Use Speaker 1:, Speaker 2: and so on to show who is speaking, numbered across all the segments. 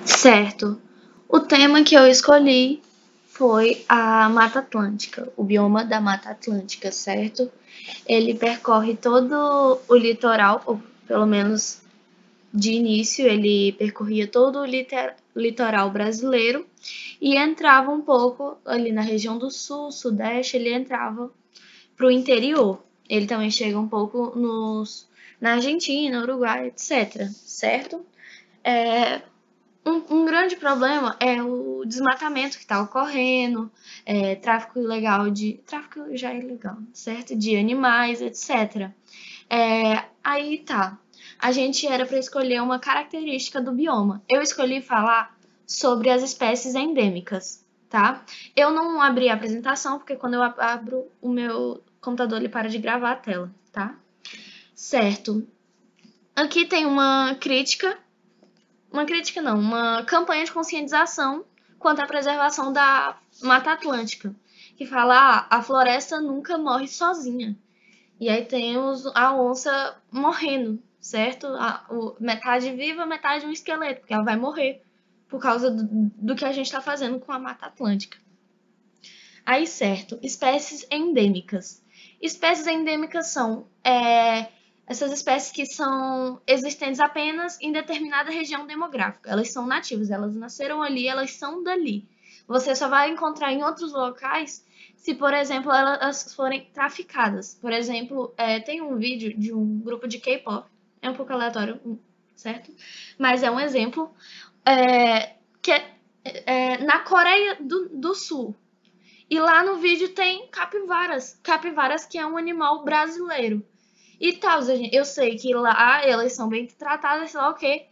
Speaker 1: Certo. O tema que eu escolhi foi a Mata Atlântica, o bioma da Mata Atlântica, certo? Ele percorre todo o litoral, ou pelo menos de início, ele percorria todo o litoral brasileiro e entrava um pouco ali na região do sul, sudeste, ele entrava para o interior. Ele também chega um pouco na Argentina, Uruguai, etc. Certo? Um grande problema é o desmatamento que está ocorrendo, tráfico ilegal tráfico já é ilegal, certo? De animais, etc. Aí tá. A gente era para escolher uma característica do bioma. Eu escolhi falar sobre as espécies endêmicas, tá? Eu não abri a apresentação, porque quando eu abro o meu computador, ele para de gravar a tela, tá? Certo. Aqui tem uma crítica não, uma campanha de conscientização quanto à preservação da Mata Atlântica, que fala, a floresta nunca morre sozinha. E aí temos a onça morrendo, certo? Metade viva, metade um esqueleto, porque ela vai morrer por causa do que a gente está fazendo com a Mata Atlântica. Aí, certo, espécies endêmicas. Espécies endêmicas são essas espécies que são existentes apenas em determinada região demográfica. Elas são nativas, elas nasceram ali, elas são dali. Você só vai encontrar em outros locais se, por exemplo, elas forem traficadas. Por exemplo, tem um vídeo de um grupo de K-pop, é um pouco aleatório, certo? Mas é um exemplo que é na Coreia do Sul. E lá no vídeo tem capivaras. Capivaras que é um animal brasileiro. E tal, eu sei que lá elas são bem tratadas, sei lá o quê.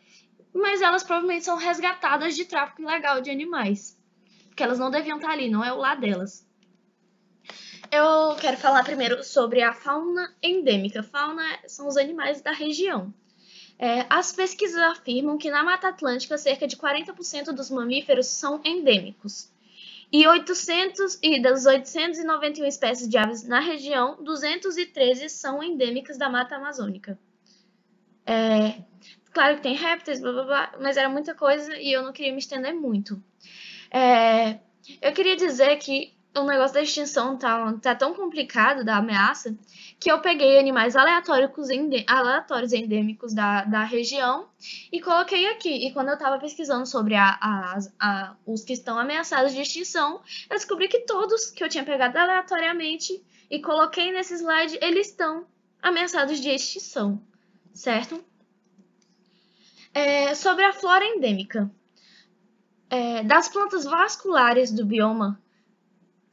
Speaker 1: Mas elas provavelmente são resgatadas de tráfico ilegal de animais. Porque elas não deviam estar ali, não é o lar delas. Eu quero falar primeiro sobre a fauna endêmica. Fauna são os animais da região. As pesquisas afirmam que na Mata Atlântica cerca de 40% dos mamíferos são endêmicos. E das 891 espécies de aves na região, 213 são endêmicas da Mata Amazônica. Claro que tem répteis, blá, blá, blá, mas era muita coisa e eu não queria me estender muito. Eu queria dizer que o negócio da extinção tá tão complicado, da ameaça, que eu peguei animais aleatórios endêmicos da região e coloquei aqui. E quando eu estava pesquisando sobre os que estão ameaçados de extinção, eu descobri que todos que eu tinha pegado aleatoriamente e coloquei nesse slide, eles estão ameaçados de extinção, certo? Sobre a flora endêmica. Das plantas vasculares do bioma,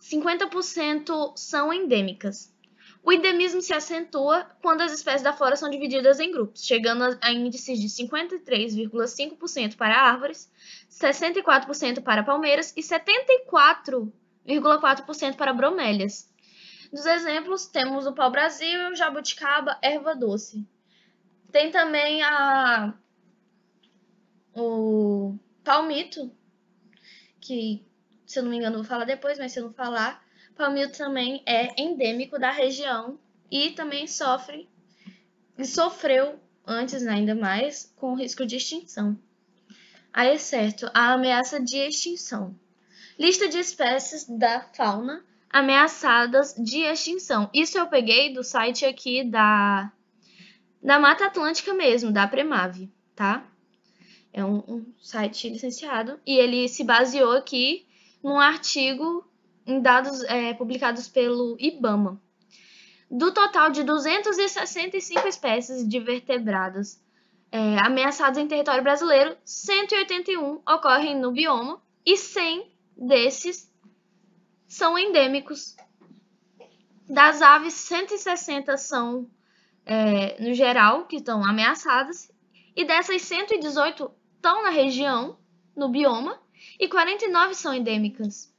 Speaker 1: 50% são endêmicas. O endemismo se acentua quando as espécies da flora são divididas em grupos, chegando a índices de 53,5% para árvores, 64% para palmeiras e 74,4% para bromélias. Dos exemplos, temos o pau-brasil, jabuticaba, erva doce. Tem também o palmito, que, se eu não me engano, vou falar depois, mas se eu não falar, palmito também é endêmico da região e também sofreu antes, ainda mais, com risco de extinção. Aí, certo, a ameaça de extinção. Lista de espécies da fauna ameaçadas de extinção. Isso eu peguei do site aqui da Mata Atlântica mesmo, da Premave, tá? É um site licenciado e ele se baseou aqui num artigo em dados publicados pelo IBAMA. Do total de 265 espécies de vertebrados ameaçadas em território brasileiro, 181 ocorrem no bioma e 100 desses são endêmicos. Das aves, 160 são, no geral, que estão ameaçadas, e dessas 118 estão na região, no bioma, e 49 são endêmicas.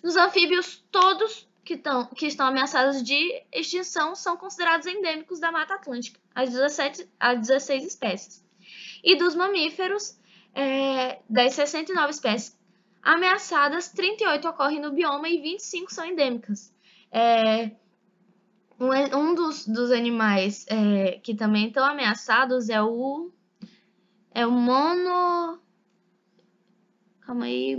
Speaker 1: Nos anfíbios, todos que estão ameaçados de extinção são considerados endêmicos da Mata Atlântica, as 16 espécies. E dos mamíferos, das 69 espécies ameaçadas, 38 ocorrem no bioma e 25 são endêmicas. Um dos animais que também estão ameaçados é o Calma aí,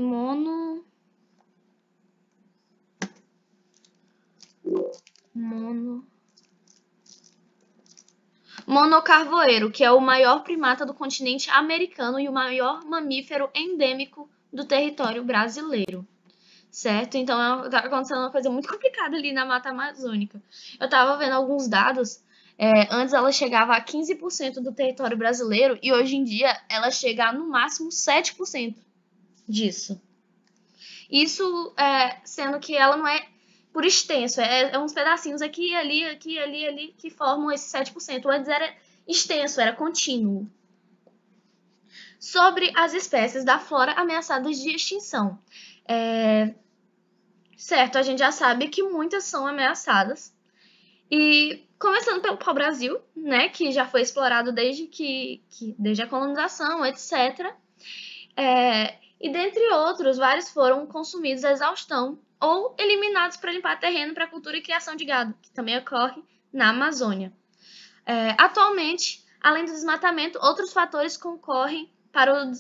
Speaker 1: monocarvoeiro, que é o maior primata do continente americano e o maior mamífero endêmico do território brasileiro. Certo? Então tá acontecendo uma coisa muito complicada ali na Mata Amazônica. Eu tava vendo alguns dados. Antes ela chegava a 15% do território brasileiro e hoje em dia ela chega a no máximo 7% disso. Isso sendo que ela não é por extenso, é uns pedacinhos aqui, ali, que formam esse 7%. Antes era extenso, era contínuo. Sobre as espécies da flora ameaçadas de extinção. Certo, a gente já sabe que muitas são ameaçadas. E começando pelo pau-brasil, né, que já foi explorado desde a colonização, etc. E dentre outros, vários foram consumidos à exaustão ou eliminados para limpar terreno para cultura e criação de gado, que também ocorre na Amazônia. Atualmente, além do desmatamento, outros fatores concorrem para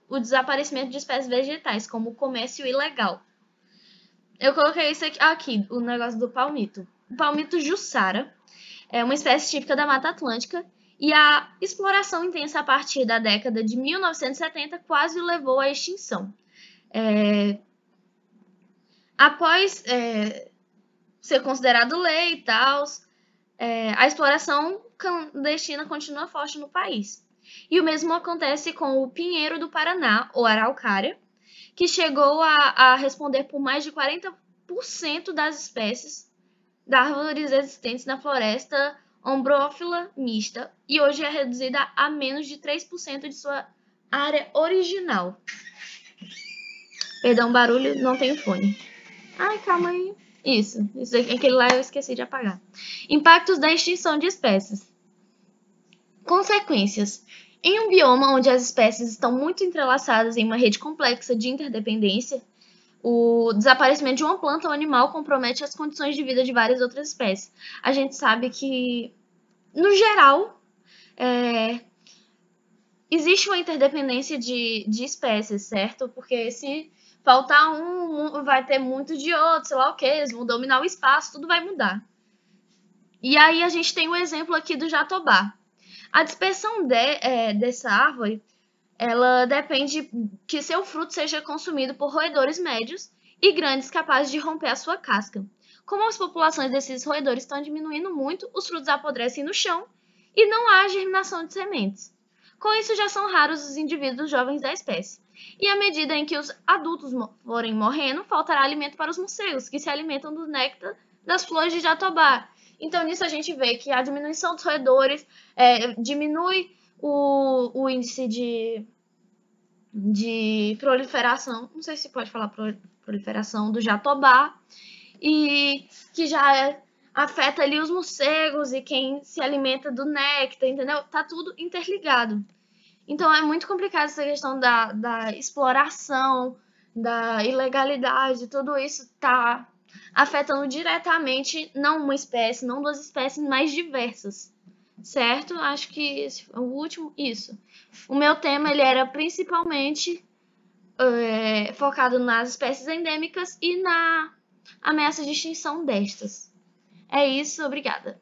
Speaker 1: o desaparecimento de espécies vegetais, como o comércio ilegal. Eu coloquei isso aqui, o negócio do palmito. O palmito jussara é uma espécie típica da Mata Atlântica e a exploração intensa a partir da década de 1970 quase o levou à extinção. Após ser considerado lei e tal, a exploração clandestina continua forte no país. E o mesmo acontece com o pinheiro do Paraná, ou araucária, que chegou a responder por mais de 40% das espécies de árvores existentes na floresta ombrófila mista e hoje é reduzida a menos de 3% de sua área original. Perdão, barulho, não tenho fone. Ai, calma aí. Isso aquele lá eu esqueci de apagar. Impactos da extinção de espécies. Consequências. Em um bioma onde as espécies estão muito entrelaçadas em uma rede complexa de interdependência, o desaparecimento de uma planta ou animal compromete as condições de vida de várias outras espécies. A gente sabe que, no geral, existe uma interdependência de espécies, certo? Porque se faltar um, vai ter muito de outro, sei lá o que, eles vão dominar o espaço, tudo vai mudar. E aí a gente tem o exemplo aqui do jatobá. A dispersão dessa árvore, ela depende que seu fruto seja consumido por roedores médios e grandes capazes de romper a sua casca. Como as populações desses roedores estão diminuindo muito, os frutos apodrecem no chão e não há germinação de sementes. Com isso, já são raros os indivíduos jovens da espécie. E à medida em que os adultos forem morrendo, faltará alimento para os morcegos, que se alimentam do néctar das flores de jatobá. Então, nisso a gente vê que a diminuição dos roedores diminui o índice de proliferação, não sei se pode falar proliferação do jatobá, e que já afeta ali os morcegos e quem se alimenta do néctar, entendeu? Tá tudo interligado. Então é muito complicado essa questão da exploração, da ilegalidade, tudo isso tá afetando diretamente não uma espécie, não duas espécies, mas diversas, certo? Acho que esse foi o último, isso. O meu tema ele era principalmente focado nas espécies endêmicas e na ameaça de extinção destas. É isso, obrigada.